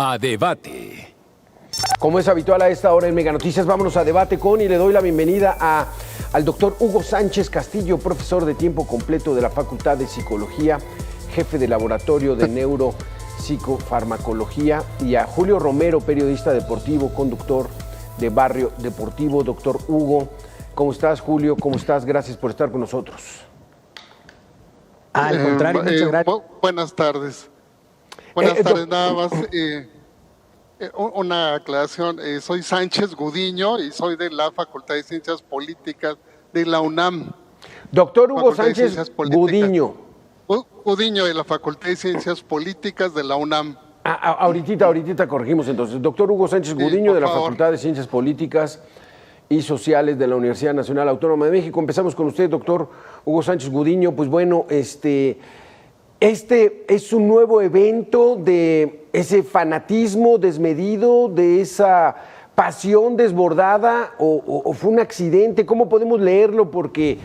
A debate. Como es habitual a esta hora en Mega Noticias, vámonos a debate con y le doy la bienvenida al doctor Hugo Sánchez Castillo, profesor de tiempo completo de la Facultad de Psicología, jefe de laboratorio de neuropsicofarmacología, y a Julio Romero, periodista deportivo, conductor de Barrio Deportivo. Doctor Hugo, ¿cómo estás, Julio? ¿Cómo estás? Gracias por estar con nosotros. Al contrario, muchas gracias. Buenas tardes. Buenas tardes, nada más. Una aclaración, soy Sánchez Gudiño y soy de la Facultad de Ciencias Políticas de la UNAM. Doctor Hugo Sánchez Gudiño. Gudiño de la Facultad de Ciencias Políticas de la UNAM. Ahorita corregimos entonces. Doctor Hugo Sánchez Gudiño de la Facultad de Ciencias Políticas y Sociales de la Universidad Nacional Autónoma de México. Empezamos con usted, doctor Hugo Sánchez Gudiño. Pues bueno, este es un nuevo evento de ese fanatismo desmedido, de esa pasión desbordada, o fue un accidente. ¿Cómo podemos leerlo? Porque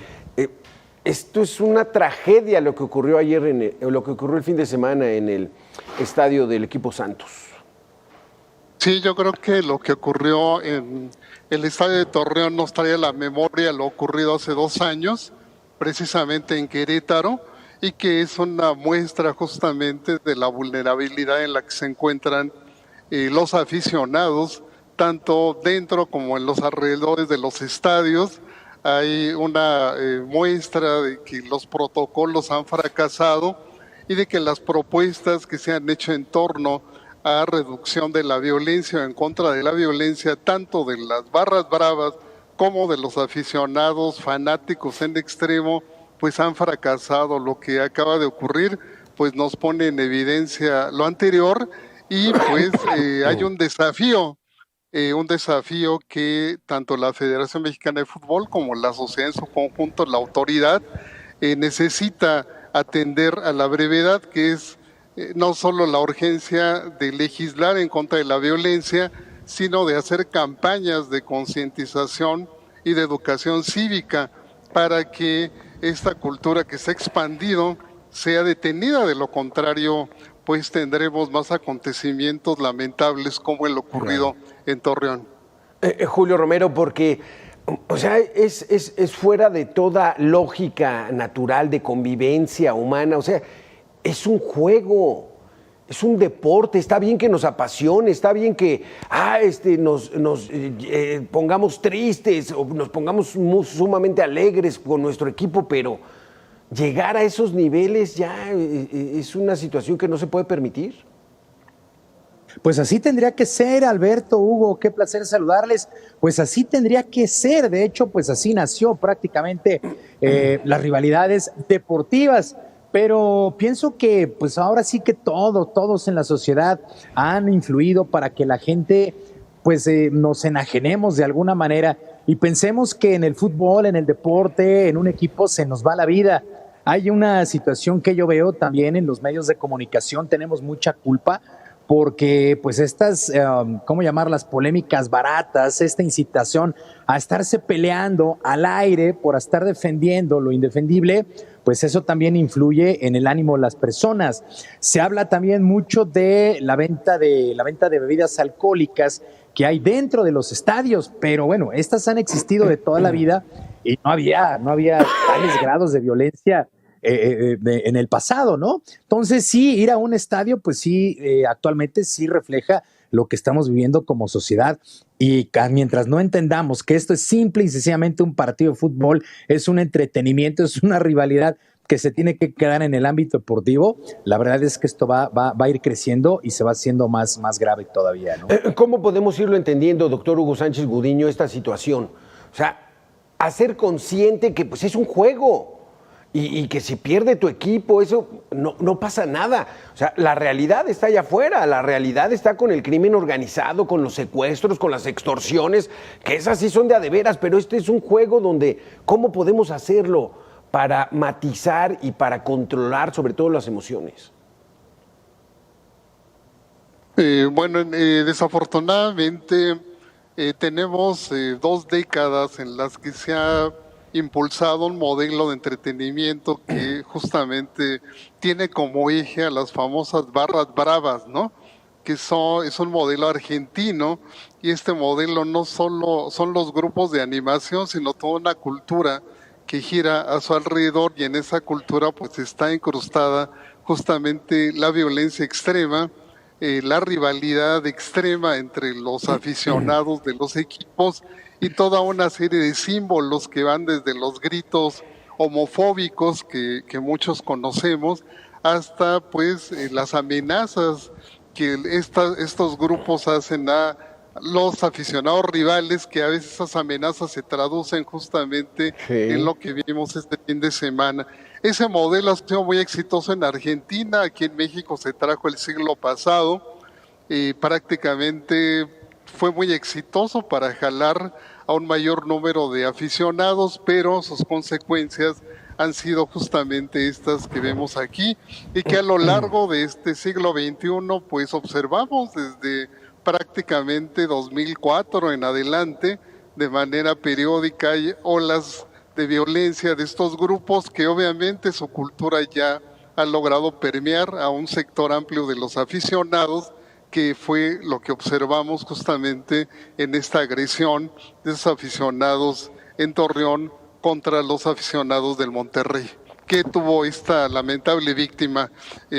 esto es una tragedia lo que ocurrió ayer, lo que ocurrió el fin de semana en el estadio del equipo Santos. Sí, yo creo que lo que ocurrió en el estadio de Torreón nos trae a la memoria lo ocurrido hace 2 años, precisamente en Querétaro, y que es una muestra justamente de la vulnerabilidad en la que se encuentran los aficionados, tanto dentro como en los alrededores de los estadios. Hay una muestra de que los protocolos han fracasado y de que las propuestas que se han hecho en torno a reducción de la violencia, en contra de la violencia, tanto de las barras bravas como de los aficionados fanáticos en extremo, pues han fracasado. Lo que acaba de ocurrir pues nos pone en evidencia lo anterior, y pues hay un desafío que tanto la Federación Mexicana de Fútbol como la sociedad en su conjunto, la autoridad, necesita atender a la brevedad, que es no solo la urgencia de legislar en contra de la violencia, sino de hacer campañas de concientización y de educación cívica para que esta cultura que se ha expandido sea detenida. De lo contrario, pues tendremos más acontecimientos lamentables como el ocurrido en Torreón. Julio Romero, porque o sea, es fuera de toda lógica natural de convivencia humana. O sea, es un juego, es un deporte. Está bien que nos apasione, está bien que nos pongamos tristes o nos pongamos sumamente alegres con nuestro equipo, pero llegar a esos niveles ya es una situación que no se puede permitir. Pues así tendría que ser, Alberto, Hugo, qué placer saludarles. Pues así tendría que ser. De hecho, pues así nació prácticamente las rivalidades deportivas. Pero pienso que pues ahora sí que todos en la sociedad han influido para que la gente pues nos enajenemos de alguna manera y pensemos que en el fútbol, en el deporte, en un equipo se nos va la vida. Hay una situación que yo veo también en los medios de comunicación, tenemos mucha culpa porque pues estas, ¿cómo llamarlas? Polémicas baratas, esta incitación a estarse peleando al aire por estar defendiendo lo indefendible, pues eso también influye en el ánimo de las personas. Se habla también mucho de la venta de bebidas alcohólicas que hay dentro de los estadios, pero bueno, estas han existido de toda la vida y no había tales grados de violencia en el pasado, ¿no? Entonces sí, ir a un estadio, pues sí, actualmente sí refleja lo que estamos viviendo como sociedad, y mientras no entendamos que esto es simple y sencillamente un partido de fútbol, es un entretenimiento, es una rivalidad que se tiene que quedar en el ámbito deportivo, la verdad es que esto va a ir creciendo y se va haciendo más grave todavía, ¿no? ¿Cómo podemos irlo entendiendo, doctor Hugo Sánchez Gudiño, esta situación? O sea, hacer consciente que pues es un juego. Y que si pierde tu equipo, eso no pasa nada. O sea, la realidad está allá afuera, la realidad está con el crimen organizado, con los secuestros, con las extorsiones, que esas sí son de a de veras, pero este es un juego donde, ¿cómo podemos hacerlo para matizar y para controlar sobre todo las emociones? Desafortunadamente tenemos 2 décadas en las que se ha impulsado un modelo de entretenimiento que justamente tiene como eje a las famosas barras bravas, ¿no? que es un modelo argentino, y este modelo no solo son los grupos de animación, sino toda una cultura que gira a su alrededor, y en esa cultura pues está incrustada justamente la violencia extrema, la rivalidad extrema entre los aficionados de los equipos y toda una serie de símbolos que van desde los gritos homofóbicos que muchos conocemos hasta pues las amenazas que estos grupos hacen a los aficionados rivales, que a veces esas amenazas se traducen justamente en lo que vimos este fin de semana. Ese modelo ha sido muy exitoso en Argentina, aquí en México se trajo el siglo pasado y prácticamente fue muy exitoso para jalar a un mayor número de aficionados, pero sus consecuencias han sido justamente estas que vemos aquí y que a lo largo de este siglo XXI pues observamos desde prácticamente 2004 en adelante, de manera periódica hay olas de violencia de estos grupos que obviamente su cultura ya ha logrado permear a un sector amplio de los aficionados, que fue lo que observamos justamente en esta agresión de esos aficionados en Torreón contra los aficionados del Monterrey, que tuvo esta lamentable víctima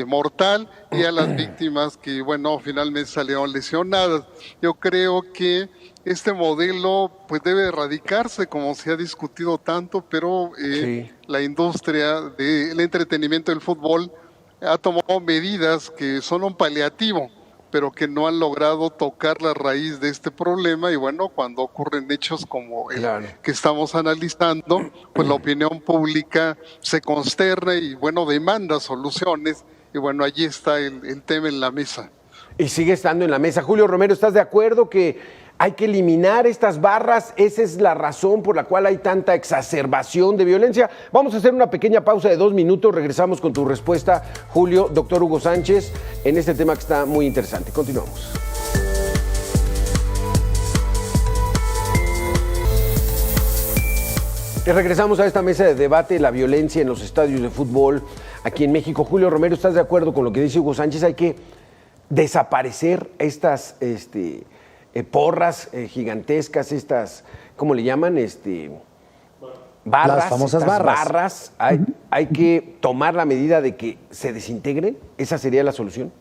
mortal, y a las víctimas que, bueno, finalmente salieron lesionadas. Yo creo que este modelo pues debe erradicarse, como se ha discutido tanto, pero la industria del entretenimiento del fútbol ha tomado medidas que son un paliativo, pero que no han logrado tocar la raíz de este problema, y bueno, cuando ocurren hechos como el que estamos analizando, pues la opinión pública se consterna y bueno, demanda soluciones, y bueno, allí está el tema en la mesa. Y sigue estando en la mesa. Julio Romero, ¿estás de acuerdo que hay que eliminar estas barras? Esa es la razón por la cual hay tanta exacerbación de violencia. Vamos a hacer una pequeña pausa de 2 minutos. Regresamos con tu respuesta, Julio, doctor Hugo Sánchez, en este tema que está muy interesante. Continuamos. Y regresamos a esta mesa de debate, la violencia en los estadios de fútbol aquí en México. Julio Romero, ¿estás de acuerdo con lo que dice Hugo Sánchez? Hay que desaparecer estas porras gigantescas, estas, ¿cómo le llaman? Barras, las famosas barras. Hay que tomar la medida de que se desintegren. ¿Esa sería la solución?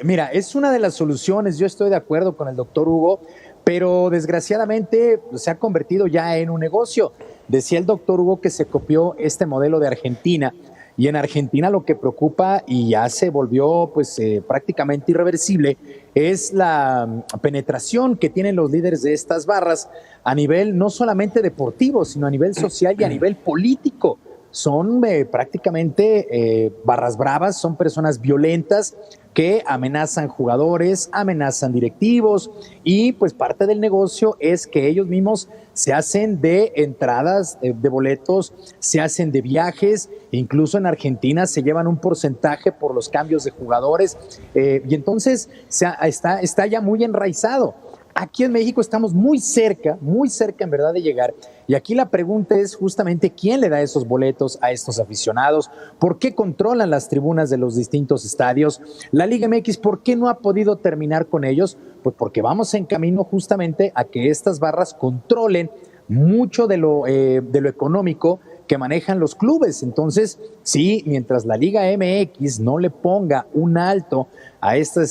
Mira, es una de las soluciones. Yo estoy de acuerdo con el doctor Hugo, pero desgraciadamente se ha convertido ya en un negocio. Decía el doctor Hugo que se copió este modelo de Argentina, y en Argentina lo que preocupa, y ya se volvió pues prácticamente irreversible, es la penetración que tienen los líderes de estas barras a nivel no solamente deportivo, sino a nivel social y a nivel político. Son prácticamente barras bravas, son personas violentas que amenazan jugadores, amenazan directivos, y pues parte del negocio es que ellos mismos se hacen de entradas, de boletos, se hacen de viajes, incluso en Argentina se llevan un porcentaje por los cambios de jugadores, y entonces está ya muy enraizado. Aquí en México estamos muy cerca en verdad de llegar, y aquí la pregunta es justamente quién le da esos boletos a estos aficionados, por qué controlan las tribunas de los distintos estadios. La Liga MX, ¿por qué no ha podido terminar con ellos? Pues porque vamos en camino justamente a que estas barras controlen mucho de lo económico que manejan los clubes. Entonces, sí, mientras la Liga MX no le ponga un alto a este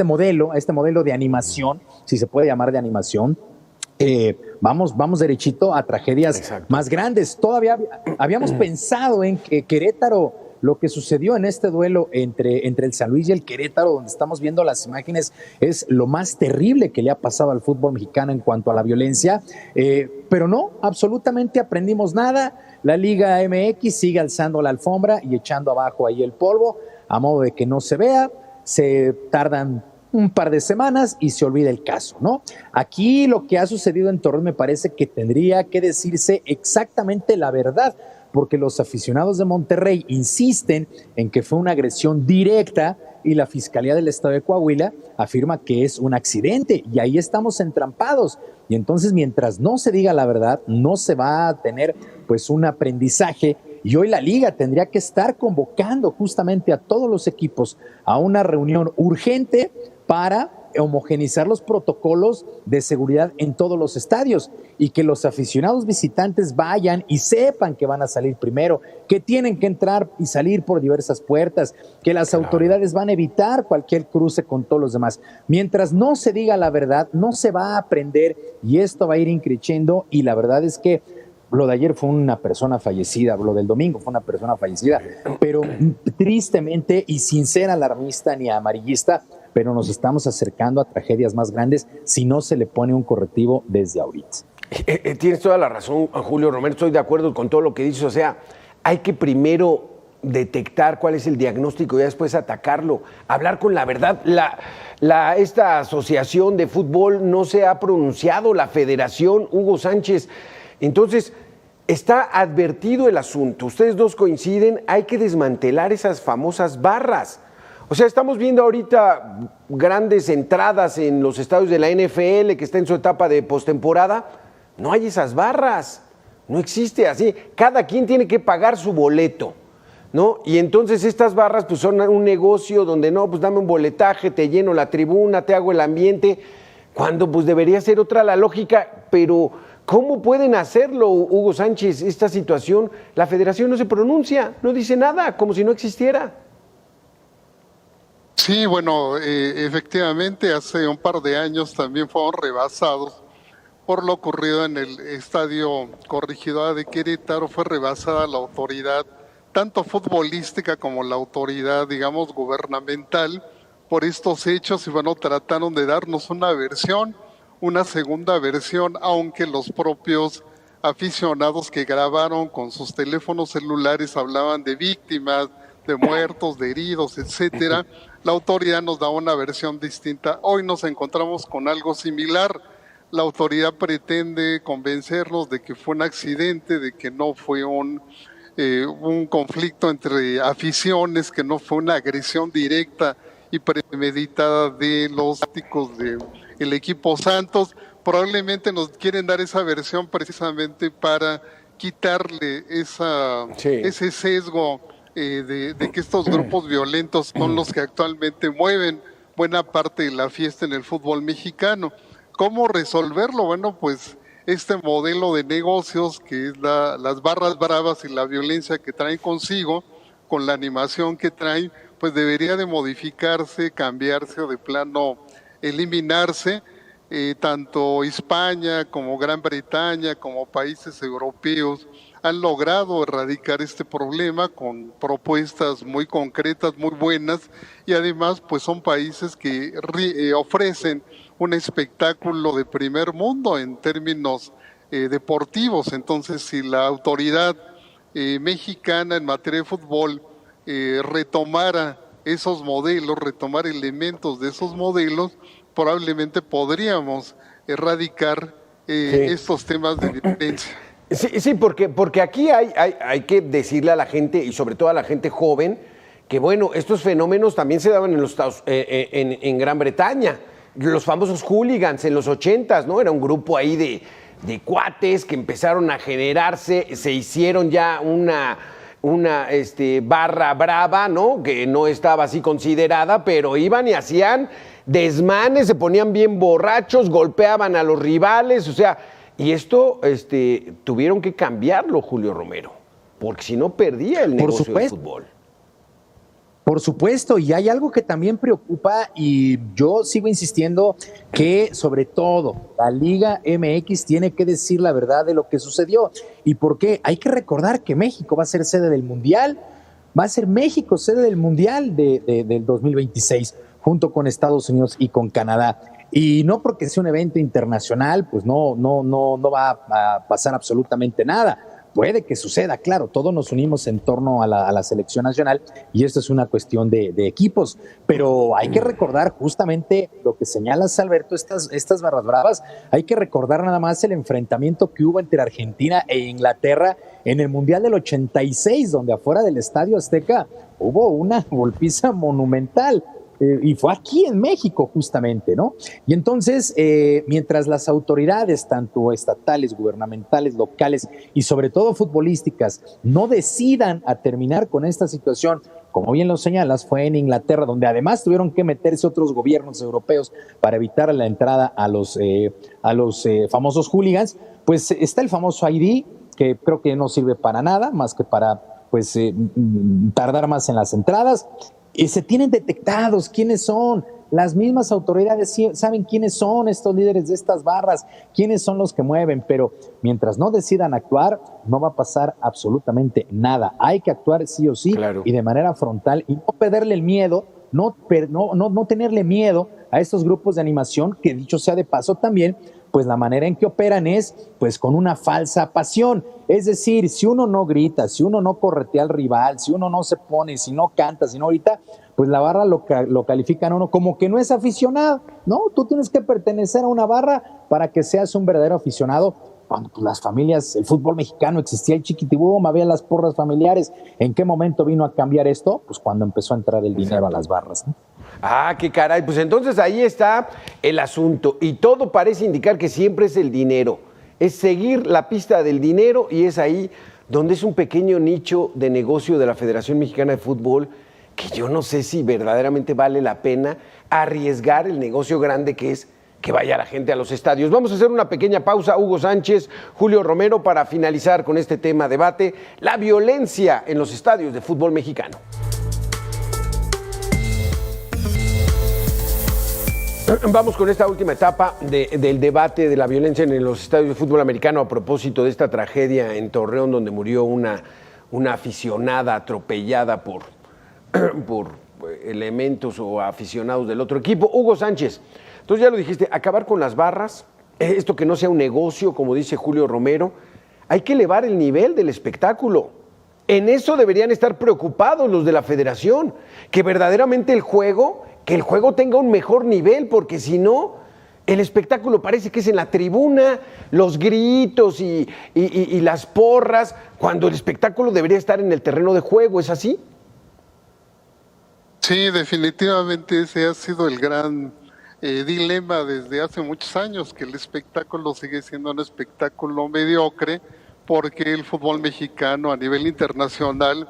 modelo de animación, si se puede llamar de animación, vamos derechito a tragedias más grandes. Todavía habíamos pensado en que Querétaro, lo que sucedió en este duelo entre el San Luis y el Querétaro, donde estamos viendo las imágenes, es lo más terrible que le ha pasado al fútbol mexicano en cuanto a la violencia, pero no, absolutamente aprendimos nada. La Liga MX sigue alzando la alfombra y echando abajo ahí el polvo, a modo de que no se vea. Se tardan un par de semanas y se olvida el caso, ¿no? Aquí lo que ha sucedido en Torreón me parece que tendría que decirse exactamente la verdad, porque los aficionados de Monterrey insisten en que fue una agresión directa y la Fiscalía del Estado de Coahuila afirma que es un accidente, y ahí estamos entrampados. Y entonces, mientras no se diga la verdad, no se va a tener pues un aprendizaje Y hoy la liga tendría que estar convocando justamente a todos los equipos a una reunión urgente para homogenizar los protocolos de seguridad en todos los estadios y que los aficionados visitantes vayan y sepan que van a salir primero, que tienen que entrar y salir por diversas puertas, que las autoridades van a evitar cualquier cruce con todos los demás. Mientras no se diga la verdad, no se va a aprender y esto va a ir increciendo, y la verdad es que lo de ayer fue una persona fallecida, lo del domingo fue una persona fallecida, pero tristemente y sin ser alarmista ni amarillista, pero nos estamos acercando a tragedias más grandes si no se le pone un correctivo desde ahorita. Tienes toda la razón, Julio Romero, estoy de acuerdo con todo lo que dices. O sea, hay que primero detectar cuál es el diagnóstico y después atacarlo, hablar con la verdad. Esta asociación de fútbol no se ha pronunciado, la federación, Hugo Sánchez. Entonces, está advertido el asunto. Ustedes dos coinciden, hay que desmantelar esas famosas barras. O sea, estamos viendo ahorita grandes entradas en los estadios de la NFL, que está en su etapa de postemporada. No hay esas barras, no existe así. Cada quien tiene que pagar su boleto, ¿no? Y entonces estas barras pues son un negocio donde no, pues dame un boletaje, te lleno la tribuna, te hago el ambiente, cuando pues debería ser otra la lógica. Pero ¿cómo pueden hacerlo, Hugo Sánchez, esta situación? La federación no se pronuncia, no dice nada, como si no existiera. Sí, bueno, efectivamente hace un par de años también fueron rebasados por lo ocurrido en el Estadio Corregidora de Querétaro. Fue rebasada la autoridad, tanto futbolística como la autoridad, digamos, gubernamental, por estos hechos, y bueno, trataron de darnos una segunda versión, aunque los propios aficionados que grabaron con sus teléfonos celulares hablaban de víctimas, de muertos, de heridos, etcétera. La autoridad nos da una versión distinta. Hoy nos encontramos con algo similar. La autoridad pretende convencernos de que fue un accidente, de que no fue un conflicto entre aficiones, que no fue una agresión directa y premeditada de los tácticos del equipo Santos. Probablemente nos quieren dar esa versión precisamente para quitarle ese sesgo de que estos grupos violentos son los que actualmente mueven buena parte de la fiesta en el fútbol mexicano. ¿Cómo resolverlo? Bueno, pues este modelo de negocios que es las barras bravas y la violencia que traen consigo, con la animación que traen, pues debería de modificarse, cambiarse o de plano eliminarse. Tanto España como Gran Bretaña como países europeos han logrado erradicar este problema con propuestas muy concretas, muy buenas, y además pues son países que ofrecen un espectáculo de primer mundo en términos deportivos. Entonces, si la autoridad mexicana en materia de fútbol retomara esos modelos, retomar elementos de esos modelos, probablemente podríamos erradicar estos temas de violencia. Sí, porque aquí hay que decirle a la gente, y sobre todo a la gente joven, que bueno, estos fenómenos también se daban en Gran Bretaña. Los famosos hooligans en los 80s, ¿no? Era un grupo ahí de cuates que empezaron a generarse, se hicieron ya una barra brava, ¿no? Que no estaba así considerada, pero iban y hacían desmanes, se ponían bien borrachos, golpeaban a los rivales, o sea, y esto tuvieron que cambiarlo, Julio Romero, porque si no perdía el negocio del fútbol. Por supuesto, y hay algo que también preocupa, y yo sigo insistiendo que sobre todo la Liga MX tiene que decir la verdad de lo que sucedió. ¿Y por qué? Hay que recordar que México va a ser sede del Mundial, va a ser México sede del Mundial del 2026, junto con Estados Unidos y con Canadá. Y no porque sea un evento internacional, pues no va a pasar absolutamente nada. Puede que suceda, claro, todos nos unimos en torno a la selección nacional y esto es una cuestión de equipos, pero hay que recordar justamente lo que señalas, Alberto, estas barras bravas. Hay que recordar nada más el enfrentamiento que hubo entre Argentina e Inglaterra en el Mundial del 86, donde afuera del Estadio Azteca hubo una golpiza monumental. y fue aquí en México justamente, ¿no? Y entonces, mientras las autoridades, tanto estatales, gubernamentales, locales y sobre todo futbolísticas, no decidan a terminar con esta situación, como bien lo señalas, fue en Inglaterra, donde además tuvieron que meterse otros gobiernos europeos para evitar la entrada a los famosos hooligans, pues está el famoso ID, que creo que no sirve para nada, más que para pues tardar más en las entradas. Y se tienen detectados quiénes son. Las mismas autoridades saben quiénes son estos líderes de estas barras, quiénes son los que mueven, pero mientras no decidan actuar, no va a pasar absolutamente nada. Hay que actuar sí o sí, claro, y de manera frontal, y no perderle el miedo, no tenerle miedo a estos grupos de animación, que dicho sea de paso también, pues la manera en que operan es pues con una falsa pasión. Es decir, si uno no grita, si uno no corretea al rival, si uno no se pone, si no canta, si no grita, pues la barra lo califican a uno como que no es aficionado, ¿no? Tú tienes que pertenecer a una barra para que seas un verdadero aficionado. Cuando pues, las familias, el fútbol mexicano existía el chiquitibum, había las porras familiares. ¿En qué momento vino a cambiar esto? Pues cuando empezó a entrar el dinero a las barras, ¿no? Ah, qué caray, pues entonces ahí está el asunto y todo parece indicar que siempre es el dinero, es seguir la pista del dinero y es ahí donde es un pequeño nicho de negocio de la Federación Mexicana de Fútbol que yo no sé si verdaderamente vale la pena arriesgar el negocio grande que es que vaya la gente a los estadios. Vamos a hacer una pequeña pausa, Hugo Sánchez, Julio Romero, para finalizar con este tema debate, la violencia en los estadios de fútbol mexicano. Vamos con esta última etapa del debate de la violencia en los estadios de fútbol americano a propósito de esta tragedia en Torreón donde murió una aficionada atropellada por elementos o aficionados del otro equipo. Hugo Sánchez, entonces ya lo dijiste, acabar con las barras, esto que no sea un negocio, como dice Julio Romero, hay que elevar el nivel del espectáculo. En eso deberían estar preocupados los de la federación, que verdaderamente que el juego tenga un mejor nivel, porque si no, el espectáculo parece que es en la tribuna, los gritos y las porras, cuando el espectáculo debería estar en el terreno de juego, ¿es así? Sí, definitivamente ese ha sido el gran dilema desde hace muchos años, que el espectáculo sigue siendo un espectáculo mediocre, porque el fútbol mexicano a nivel internacional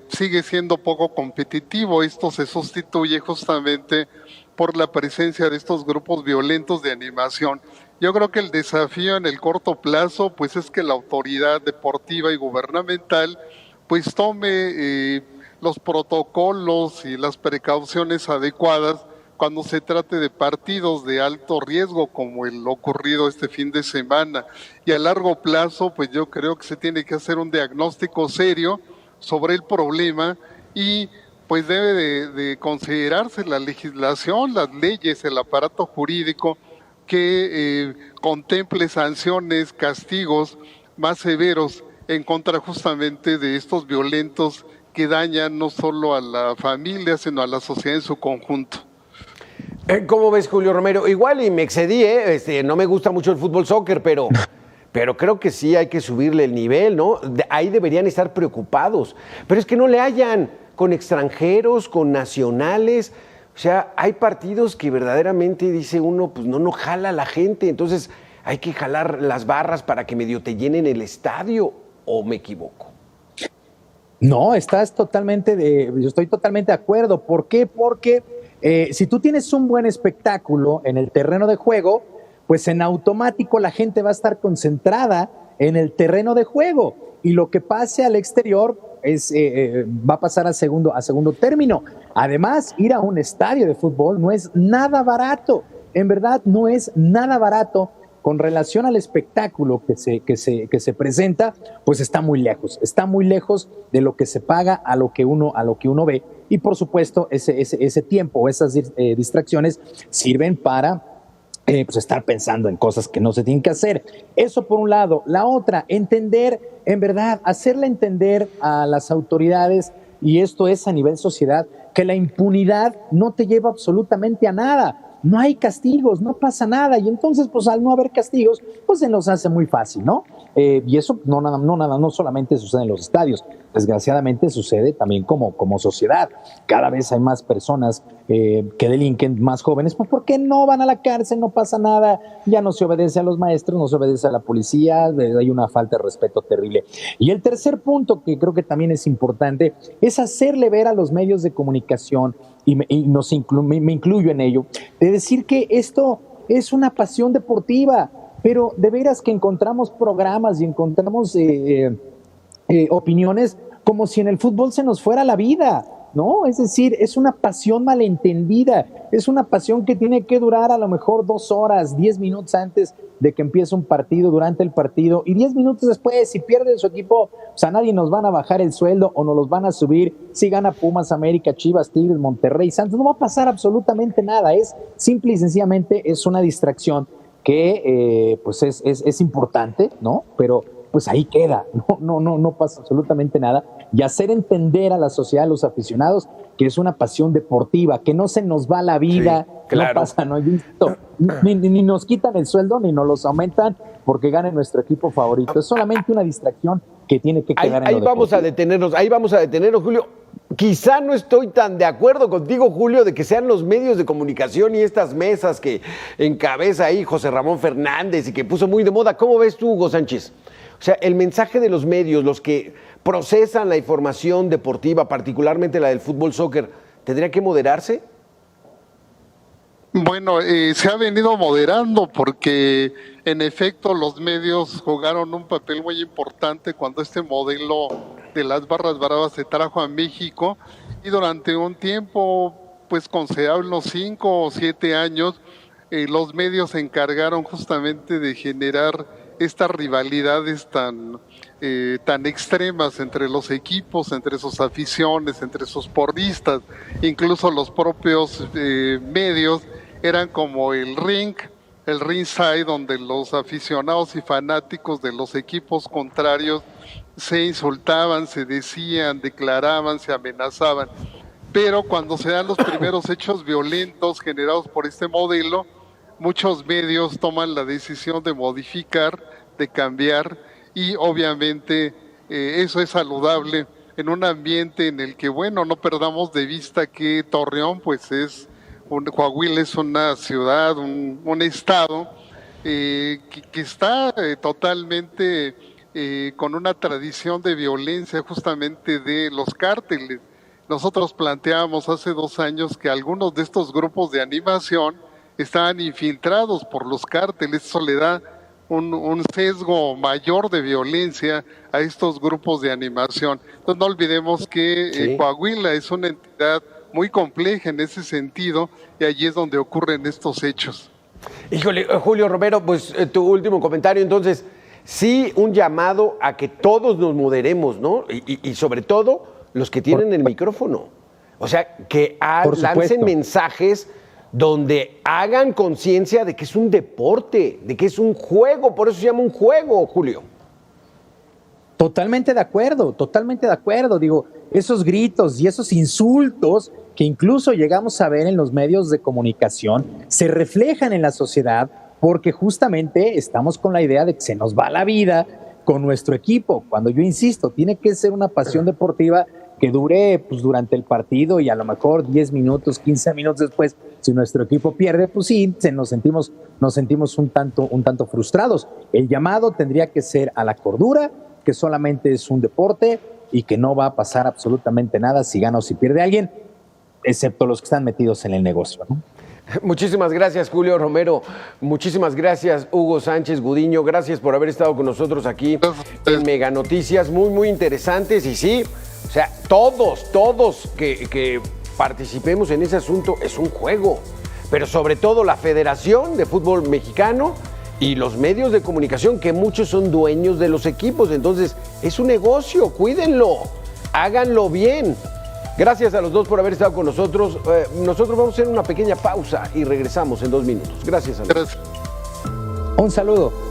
sigue siendo poco competitivo. Esto se sustituye justamente por la presencia de estos grupos violentos de animación. Yo creo que el desafío en el corto plazo pues es que la autoridad deportiva y gubernamental pues tome los protocolos y las precauciones adecuadas cuando se trate de partidos de alto riesgo como el ocurrido este fin de semana. Y a largo plazo pues yo creo que se tiene que hacer un diagnóstico serio sobre el problema y pues debe de considerarse la legislación, las leyes, el aparato jurídico que contemple sanciones, castigos más severos en contra justamente de estos violentos que dañan no solo a la familia, sino a la sociedad en su conjunto. ¿Cómo ves, Julio Romero? Igual y me excedí, no me gusta mucho el fútbol soccer, pero creo que sí hay que subirle el nivel, ¿no? Ahí deberían estar preocupados. Pero es que no le hayan con extranjeros, con nacionales. O sea, hay partidos que verdaderamente dice uno, pues no jala la gente. Entonces hay que jalar las barras para que medio te llenen el estadio, ¿o me equivoco? No, yo estoy totalmente de acuerdo. ¿Por qué? Porque si tú tienes un buen espectáculo en el terreno de juego, pues en automático la gente va a estar concentrada en el terreno de juego y lo que pase al exterior va a pasar a segundo término. Además, ir a un estadio de fútbol no es nada barato, en verdad no es nada barato. Con relación al espectáculo que se presenta, pues está muy lejos de lo que se paga a lo que uno ve. Y por supuesto, ese tiempo, esas distracciones sirven para pues estar pensando en cosas que no se tienen que hacer. Eso por un lado. La otra, entender, en verdad, hacerle entender a las autoridades, y esto es a nivel sociedad, que la impunidad no te lleva absolutamente a nada. no hay castigos, no pasa nada, y entonces pues al no haber castigos, pues se nos hace muy fácil, ¿no? Y eso no solamente sucede en los estadios, desgraciadamente sucede también como sociedad. Cada vez hay más personas que delinquen, más jóvenes, pues ¿por qué no van a la cárcel? No pasa nada, ya no se obedece a los maestros, no se obedece a la policía, hay una falta de respeto terrible. Y el tercer punto, que creo que también es importante, es hacerle ver a los medios de comunicación, y me incluyo en ello, de decir que esto es una pasión deportiva, pero de veras que encontramos programas y encontramos opiniones como si en el fútbol se nos fuera la vida, ¿no? Es decir, es una pasión malentendida, es una pasión que tiene que durar a lo mejor 2 horas, 10 minutos antes de que empiece un partido, durante el partido, y 10 minutos después, si pierde su equipo, pues a nadie nos van a bajar el sueldo o nos los van a subir. Si gana Pumas, América, Chivas, Tigres, Monterrey, Santos, no va a pasar absolutamente nada, es simple y sencillamente es una distracción que pues es importante, ¿no? Pero pues ahí queda, no pasa absolutamente nada. Y hacer entender a la sociedad, a los aficionados, que es una pasión deportiva, que no se nos va la vida, sí, claro. No pasa, no, ni nos quitan el sueldo, ni nos los aumentan porque gane nuestro equipo favorito. Es solamente una distracción que tiene que quedar en ahí vamos a detenernos, Julio. Quizá no estoy tan de acuerdo contigo, Julio, de que sean los medios de comunicación y estas mesas que encabeza ahí José Ramón Fernández y que puso muy de moda. ¿Cómo ves tú, Hugo Sánchez? O sea, el mensaje de los medios, los que procesan la información deportiva, particularmente la del fútbol, soccer, ¿tendría que moderarse? Bueno, se ha venido moderando porque en efecto los medios jugaron un papel muy importante cuando este modelo de las barras bravas se trajo a México, y durante un tiempo, pues considerable, unos 5 o 7 años, los medios se encargaron justamente de generar estas rivalidades tan extremas entre los equipos, entre sus aficiones, entre sus porristas. Incluso los propios medios eran como el ringside, donde los aficionados y fanáticos de los equipos contrarios se insultaban, se decían, declaraban, se amenazaban. Pero cuando se dan los primeros hechos violentos generados por este modelo, muchos medios toman la decisión de modificar, de cambiar, y obviamente eso es saludable en un ambiente en el que, bueno, no perdamos de vista que Torreón, pues Coahuila es una ciudad, un estado que está totalmente con una tradición de violencia justamente de los cárteles. Nosotros planteamos hace 2 años que algunos de estos grupos de animación estaban infiltrados por los cárteles. Eso le da un sesgo mayor de violencia a estos grupos de animación. Entonces no olvidemos que Coahuila es una entidad muy compleja en ese sentido, y allí es donde ocurren estos hechos. Híjole, Julio Romero, pues tu último comentario. Entonces, sí, un llamado a que todos nos moderemos, ¿no? Y sobre todo los que tienen el micrófono. O sea, que lancen mensajes donde hagan conciencia de que es un deporte, de que es un juego. Por eso se llama un juego, Julio. Totalmente de acuerdo. Digo, esos gritos y esos insultos que incluso llegamos a ver en los medios de comunicación se reflejan en la sociedad, porque justamente estamos con la idea de que se nos va la vida con nuestro equipo. Cuando yo insisto, tiene que ser una pasión deportiva que dure pues durante el partido, y a lo mejor 10 minutos, 15 minutos después, si nuestro equipo pierde, pues sí, nos sentimos un tanto frustrados. El llamado tendría que ser a la cordura, que solamente es un deporte y que no va a pasar absolutamente nada si gana o si pierde alguien, excepto los que están metidos en el negocio, ¿no? Muchísimas gracias, Julio Romero. Muchísimas gracias, Hugo Sánchez Gudiño. Gracias por haber estado con nosotros aquí en Mega Noticias. Muy, muy interesantes. Y sí, o sea, todos que participemos en ese asunto, es un juego. Pero sobre todo la Federación de Fútbol Mexicano y los medios de comunicación, que muchos son dueños de los equipos. Entonces, es un negocio, cuídenlo, háganlo bien. Gracias a los dos por haber estado con nosotros. Nosotros vamos a hacer una pequeña pausa y regresamos en 2 minutos. Gracias, amigos. Un saludo.